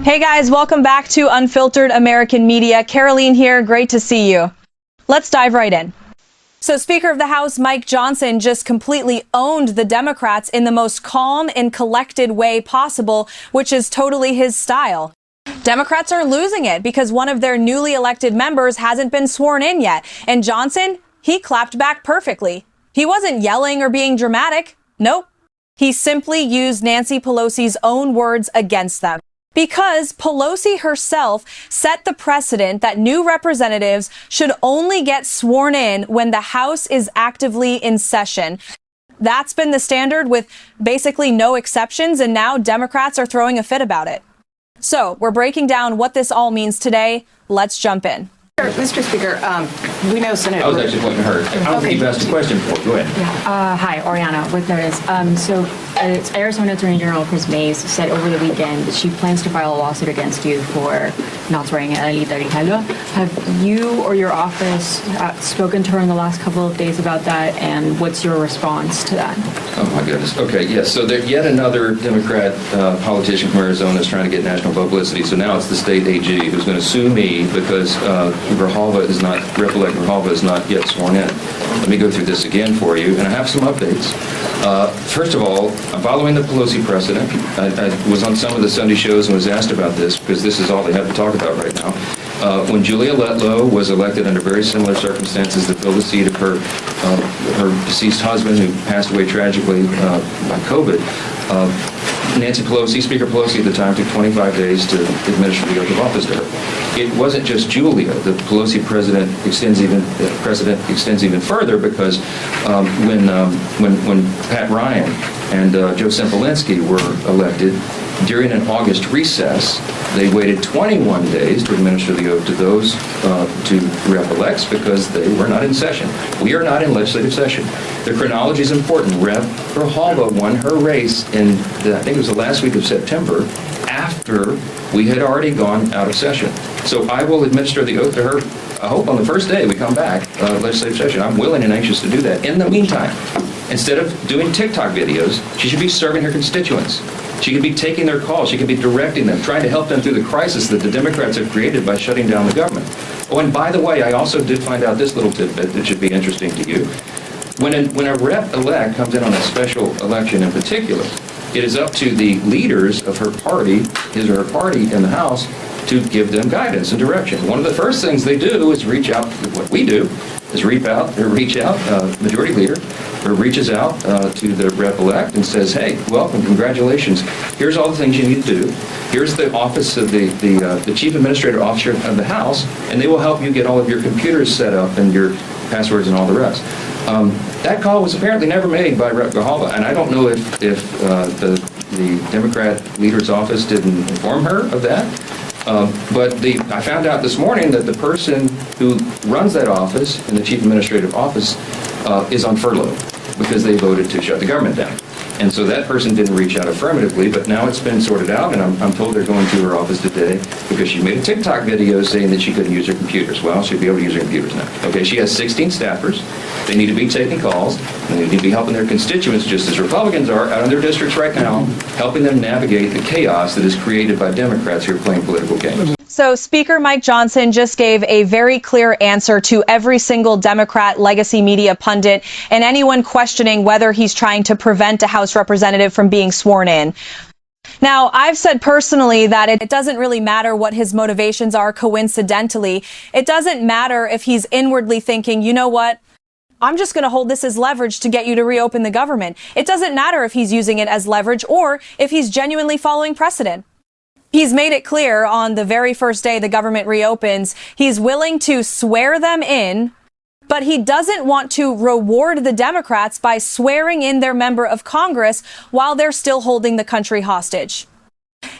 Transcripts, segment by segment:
Hey guys, welcome back to Unfiltered American Media. Karoline here, great to see you. Let's dive right in. So Speaker of the House Mike Johnson just completely owned the Democrats in the most calm and collected way possible, which is totally his style. Democrats are losing it because one of their newly elected members hasn't been sworn in yet. And Johnson, he clapped back perfectly. He wasn't yelling or being dramatic. Nope. He simply used Nancy Pelosi's own words against them. Because Pelosi herself set the precedent that new representatives should only get sworn in when the House is actively in session. That's been the standard with basically no exceptions, and now Democrats are throwing a fit about it. So we're breaking down what this all means today. Let's jump in. Mr. Speaker, we know Senator... I was actually pointing to her. I don't think you've asked a question before. Go ahead. Yeah. Hi, Oriana, with notice. Arizona Attorney General Chris Mays said over the weekend that she plans to file a lawsuit against you for not swearing in Alita Grijalva. Have you or your office spoken to her in the last couple of days about that, and what's your response to that? Oh, my goodness. Okay, yes. So yet another Democrat politician from Arizona is trying to get national publicity. So now it's the state AG who's going to sue me because Rep-elect Grijalva is not yet sworn in. Let me go through this again for you, and I have some updates. First of all, I'm following the Pelosi precedent. I was on some of the Sunday shows and was asked about this because this is all they have to talk about right now. When Julia Letlow was elected under very similar circumstances to fill the seat of her deceased husband, who passed away tragically by COVID, Nancy Pelosi, Speaker Pelosi at the time, took 25 days to administer the oath of office to her. It wasn't just Julia. The Pelosi precedent extends even further because when Pat Ryan and Joe Sempolinski were elected, during an August recess, they waited 21 days to administer the oath to those two rep-elects because they were not in session. We are not in legislative session. The chronology is important. Rep. Grijalva won her race in, I think it was the last week of September, after we had already gone out of session. So I will administer the oath to her, I hope on the first day we come back, legislative session. I'm willing and anxious to do that. In the meantime, instead of doing TikTok videos, she should be serving her constituents. She could be taking their calls. She could be directing them, trying to help them through the crisis that the Democrats have created by shutting down the government. Oh, and by the way, I also did find out this little tidbit that should be interesting to you. When a rep-elect comes in on a special election in particular, it is up to the leaders of her party, his or her party in the House, to give them guidance and direction. One of the first things they do is reach out. What we do is reach out. Majority leader reaches out to the rep-elect and says, "Hey, welcome, congratulations. Here's all the things you need to do. Here's the office of the chief administrative officer of the House, and they will help you get all of your computers set up and your passwords and all the rest." That call was apparently never made by Rep. Grijalva, and I don't know if the Democrat leader's office didn't inform her of that. But I found out this morning that the person who runs that office in the chief administrative office is on furlough because they voted to shut the government down. And so that person didn't reach out affirmatively, but now it's been sorted out, and I'm told they're going to her office today because she made a TikTok video saying that she couldn't use her computers. Well, she'll be able to use her computers now. Okay, she has 16 staffers. They need to be taking calls, and they need to be helping their constituents, just as Republicans are out in their districts right now, helping them navigate the chaos that is created by Democrats who are playing political games. So Speaker Mike Johnson just gave a very clear answer to every single Democrat legacy media pundit and anyone questioning whether he's trying to prevent a House representative from being sworn in. Now, I've said personally that it doesn't really matter what his motivations are coincidentally. It doesn't matter if he's inwardly thinking, you know what? I'm just going to hold this as leverage to get you to reopen the government. It doesn't matter if he's using it as leverage or if he's genuinely following precedent. He's made it clear on the very first day the government reopens, he's willing to swear them in, but he doesn't want to reward the Democrats by swearing in their member of Congress while they're still holding the country hostage.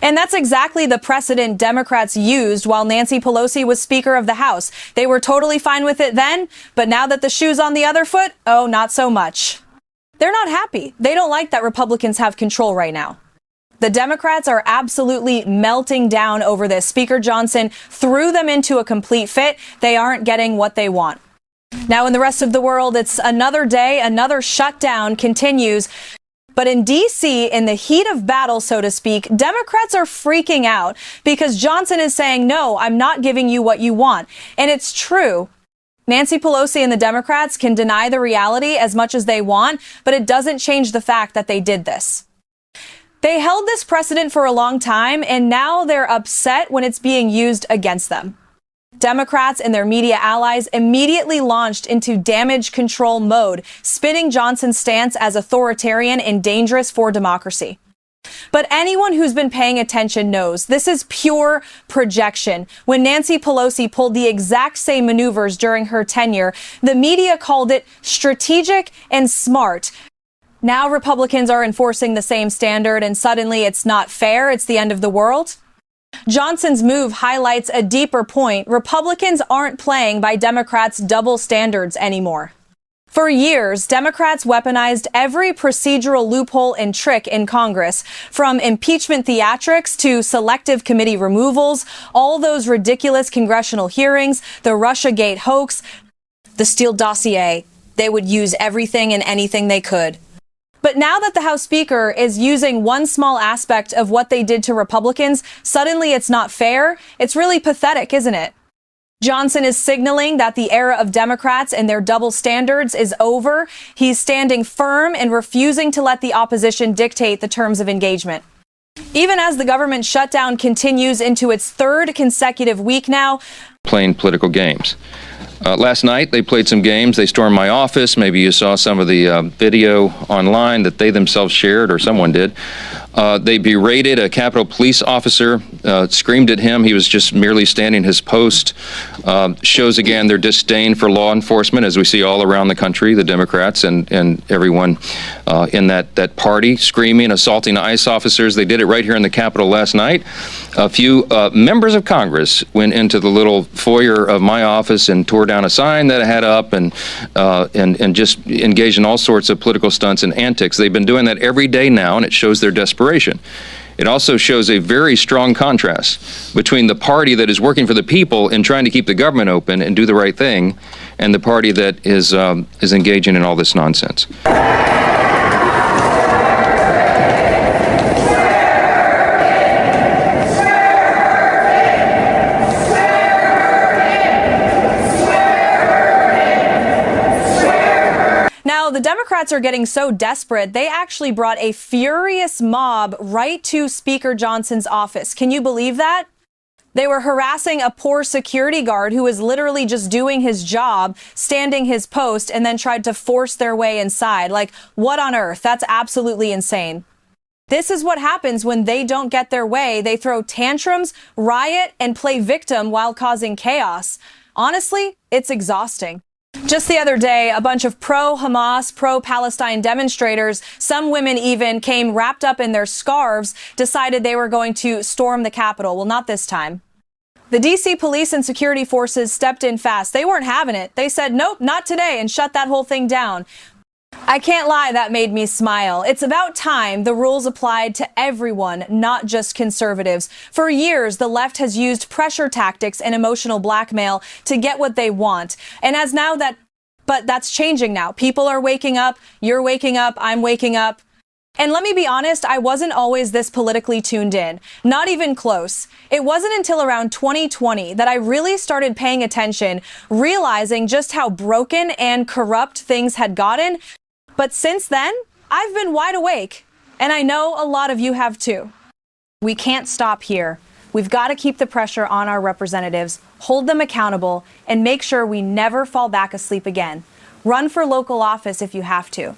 And that's exactly the precedent Democrats used while Nancy Pelosi was Speaker of the House. They were totally fine with it then, but now that the shoe's on the other foot, oh, not so much. They're not happy. They don't like that Republicans have control right now. The Democrats are absolutely melting down over this. Speaker Johnson threw them into a complete fit. They aren't getting what they want. Now, in the rest of the world, it's another day, another shutdown continues. But in D.C., in the heat of battle, so to speak, Democrats are freaking out because Johnson is saying, no, I'm not giving you what you want. And it's true. Nancy Pelosi and the Democrats can deny the reality as much as they want, but it doesn't change the fact that they did this. They held this precedent for a long time, and now they're upset when it's being used against them. Democrats and their media allies immediately launched into damage control mode, spinning Johnson's stance as authoritarian and dangerous for democracy. But anyone who's been paying attention knows this is pure projection. When Nancy Pelosi pulled the exact same maneuvers during her tenure, the media called it strategic and smart. Now Republicans are enforcing the same standard, and suddenly it's not fair, it's the end of the world. Johnson's move highlights a deeper point. Republicans aren't playing by Democrats' double standards anymore. For years, Democrats weaponized every procedural loophole and trick in Congress, from impeachment theatrics to selective committee removals, all those ridiculous congressional hearings, the Russiagate hoax, the Steele dossier. They would use everything and anything they could. But now that the House Speaker is using one small aspect of what they did to Republicans, suddenly it's not fair. It's really pathetic, isn't it? Johnson is signaling that the era of Democrats and their double standards is over. He's standing firm and refusing to let the opposition dictate the terms of engagement. Even as the government shutdown continues into its third consecutive week now. Playing political games. Last night, they played some games. They stormed my office. Maybe you saw some of the video online that they themselves shared, or someone did. They berated a Capitol Police officer, screamed at him. He was just merely standing his post. Shows again their disdain for law enforcement, as we see all around the country, the Democrats and everyone in that party, screaming, assaulting ICE officers. They did it right here in the Capitol last night. A few members of Congress went into the little foyer of my office and tore down a sign that I had up and just engaged in all sorts of political stunts and antics. They've been doing that every day now, and it shows their desperation. It also shows a very strong contrast between the party that is working for the people and trying to keep the government open and do the right thing, and the party that is engaging in all this nonsense. The Democrats are getting so desperate, they actually brought a furious mob right to Speaker Johnson's office. Can you believe that? They were harassing a poor security guard who was literally just doing his job, standing his post, and then tried to force their way inside. Like, what on earth? That's absolutely insane. This is what happens when they don't get their way. They throw tantrums, riot, and play victim while causing chaos. Honestly, it's exhausting. Just the other day, a bunch of pro-Hamas, pro-Palestine demonstrators, some women even came wrapped up in their scarves, decided they were going to storm the Capitol. Well, not this time. The D.C. police and security forces stepped in fast. They weren't having it. They said, nope, not today, and shut that whole thing down. I can't lie, that made me smile. It's about time the rules applied to everyone, not just conservatives. For years, the left has used pressure tactics and emotional blackmail to get what they want. And but that's changing now. People are waking up, you're waking up, I'm waking up. And let me be honest, I wasn't always this politically tuned in. Not even close. It wasn't until around 2020 that I really started paying attention, realizing just how broken and corrupt things had gotten. But since then, I've been wide awake, and I know a lot of you have too. We can't stop here. We've got to keep the pressure on our representatives, hold them accountable, and make sure we never fall back asleep again. Run for local office if you have to.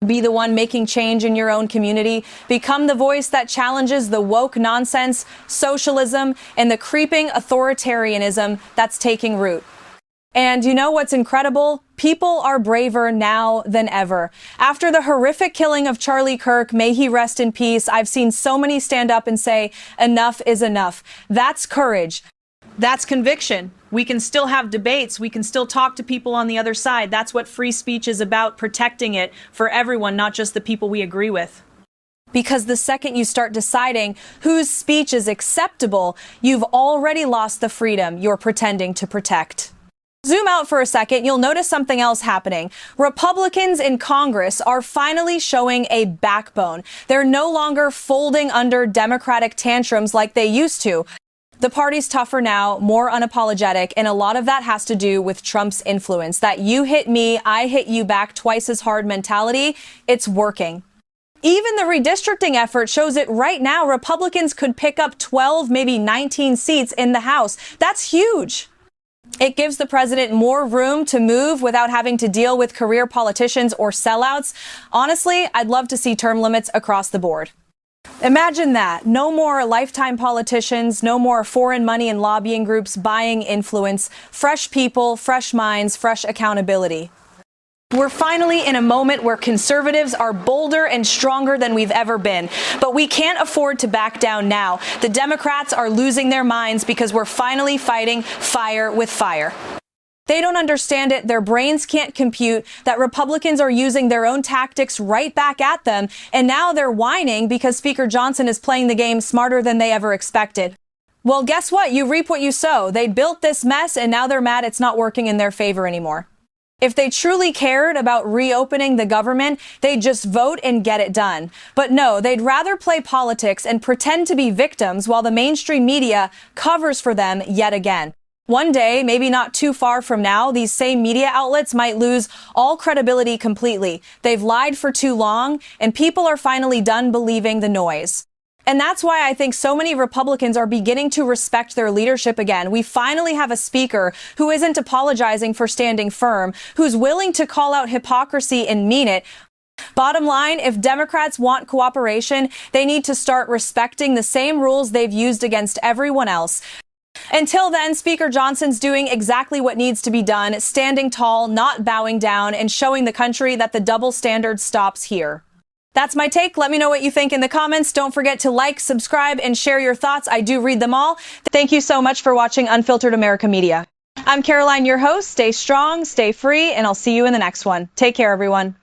Be the one making change in your own community. Become the voice that challenges the woke nonsense, socialism, and the creeping authoritarianism that's taking root. And you know what's incredible? People are braver now than ever. After the horrific killing of Charlie Kirk, may he rest in peace, I've seen so many stand up and say, enough is enough. That's courage. That's conviction. We can still have debates. We can still talk to people on the other side. That's what free speech is about, protecting it for everyone, not just the people we agree with. Because the second you start deciding whose speech is acceptable, you've already lost the freedom you're pretending to protect. Zoom out for a second, you'll notice something else happening. Republicans in Congress are finally showing a backbone. They're no longer folding under Democratic tantrums like they used to. The party's tougher now, more unapologetic, and a lot of that has to do with Trump's influence. That you hit me, I hit you back twice as hard mentality, it's working. Even the redistricting effort shows it right now. Republicans could pick up 12, maybe 19 seats in the House. That's huge. It gives the president more room to move without having to deal with career politicians or sellouts. Honestly, I'd love to see term limits across the board. Imagine that. No more lifetime politicians, no more foreign money and lobbying groups buying influence. Fresh people, fresh minds, fresh accountability. We're finally in a moment where conservatives are bolder and stronger than we've ever been. But we can't afford to back down now. The Democrats are losing their minds because we're finally fighting fire with fire. They don't understand it. Their brains can't compute that Republicans are using their own tactics right back at them. And now they're whining because Speaker Johnson is playing the game smarter than they ever expected. Well, guess what? You reap what you sow. They built this mess and now they're mad it's not working in their favor anymore. If they truly cared about reopening the government, they'd just vote and get it done. But no, they'd rather play politics and pretend to be victims while the mainstream media covers for them yet again. One day, maybe not too far from now, these same media outlets might lose all credibility completely. They've lied for too long, and people are finally done believing the noise. And that's why I think so many Republicans are beginning to respect their leadership again. We finally have a speaker who isn't apologizing for standing firm, who's willing to call out hypocrisy and mean it. Bottom line, if Democrats want cooperation, they need to start respecting the same rules they've used against everyone else. Until then, Speaker Johnson's doing exactly what needs to be done, standing tall, not bowing down, and showing the country that the double standard stops here. That's my take. Let me know what you think in the comments. Don't forget to like, subscribe, and share your thoughts. I do read them all. Thank you so much for watching Unfiltered America Media. I'm Karoline, your host. Stay strong, stay free, and I'll see you in the next one. Take care, everyone.